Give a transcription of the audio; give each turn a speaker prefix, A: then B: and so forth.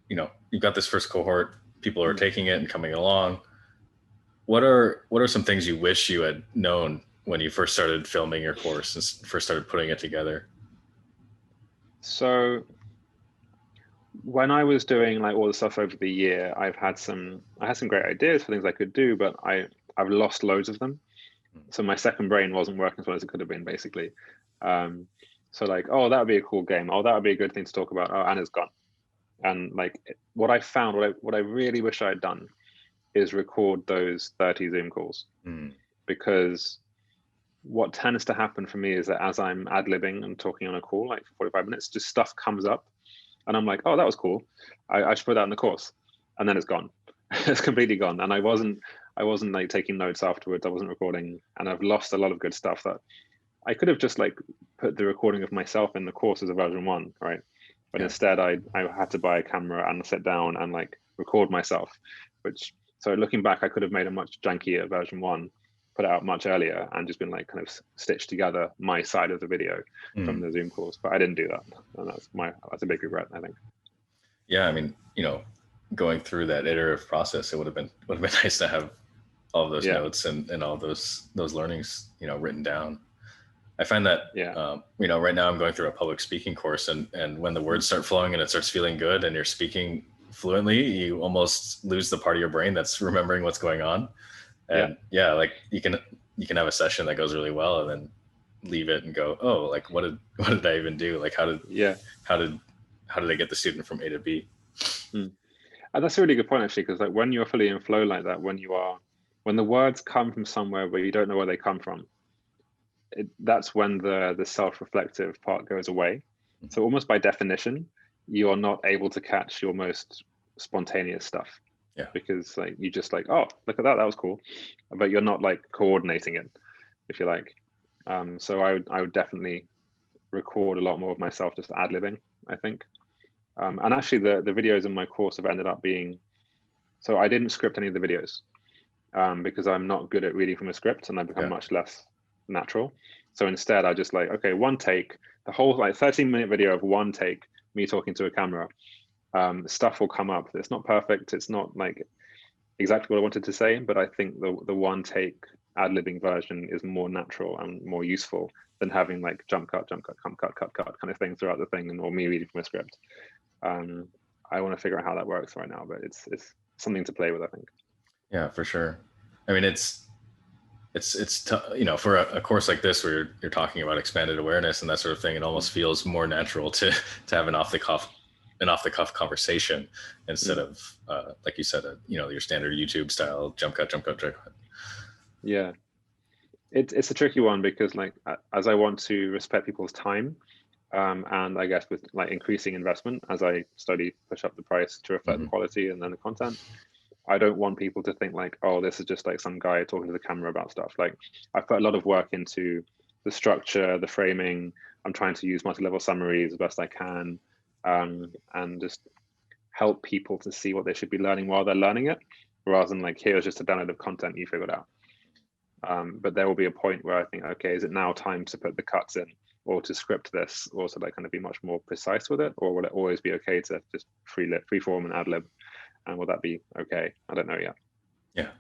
A: you've got this first cohort, people are taking it and coming along. What are some things you wish you had known when you first started filming your course and first started putting it together?
B: So when I was doing like all the stuff over the year, I had some great ideas for things I could do, but I've lost loads of them. So my second brain wasn't working as well as it could have been, basically. Um, so like, oh, that would be a cool game. Oh, that would be a good thing to talk about. Oh, and it's gone. And like what I found, what I really wish I had done is record those 30 Zoom calls,
A: Mm.
B: because what tends to happen for me is that as I'm ad-libbing and talking on a call, like for 45 minutes, just stuff comes up and I'm like, oh, that was cool. I should put that in the course. And then it's gone. It's completely gone. And I wasn't like taking notes afterwards. I wasn't recording, and I've lost a lot of good stuff that I could have just like put the recording of myself in the course as a version 1, right? But
A: Yeah.
B: instead I had to buy a camera and sit down and like record myself, which, so looking back, I could have made a much jankier version 1, put it out much earlier, and just been like kind of stitched together my side of the video from
A: Mm.
B: the Zoom calls. But I didn't do that, and that's a big regret, I think.
A: Yeah, I mean, going through that iterative process, it would have been nice to have all of those
B: Yeah,
A: notes and all those learnings, written down. I find that,
B: yeah.
A: right now I'm going through a public speaking course, and when the words start flowing and it starts feeling good and you're speaking fluently, you almost lose the part of your brain that's remembering what's going on.
B: Yeah.
A: And yeah, like you can have a session that goes really well and then leave it and go, oh, like what did I even do? Like
B: Yeah.
A: how did how did I get the student from A to B?
B: Mm. And that's a really good point, actually, because like when you're fully in flow like that, when the words come from somewhere where you don't know where they come from, that's when the self-reflective part goes away. So almost by definition, you are not able to catch your most spontaneous stuff,
A: Yeah.
B: because like you just like, oh, look at that was cool, but you're not like coordinating it, if you like. So I would definitely record a lot more of myself just ad-libbing, I think. And actually the videos in my course have ended up being, so I didn't script any of the videos, because I'm not good at reading from a script, and I become
A: Yeah.
B: much less natural. So instead I just like, okay, one take, the whole like 13-minute video of one take, me talking to a camera. Stuff will come up. It's not perfect. It's not like exactly what I wanted to say, but I think the one take ad-libbing version is more natural and more useful than having like jump cut, jump cut, cut kind of thing throughout the thing, and or me reading from a script. I want to figure out how that works right now, but it's something to play with, I think.
A: Yeah, for sure. I mean, for a course like this where you're talking about expanded awareness and that sort of thing, it almost feels more natural to have an off the cuff conversation instead of like you said, your standard YouTube style jump cut, jump cut, jump cut.
B: Yeah, it's a tricky one, because like as I want to respect people's time, and I guess with like increasing investment as I slowly push up the price to reflect the quality and then the content, I don't want people to think like, oh, this is just like some guy talking to the camera about stuff. Like I've put a lot of work into the structure, the framing. I'm trying to use multi-level summaries as best I can, and just help people to see what they should be learning while they're learning it, rather than like, here's just a download of content you figured out. But there will be a point where I think, okay, is it now time to put the cuts in, or to script this, or to like kind of be much more precise with it, or will it always be okay to just free form and ad lib? And will that be okay? I don't know yet.
A: Yeah,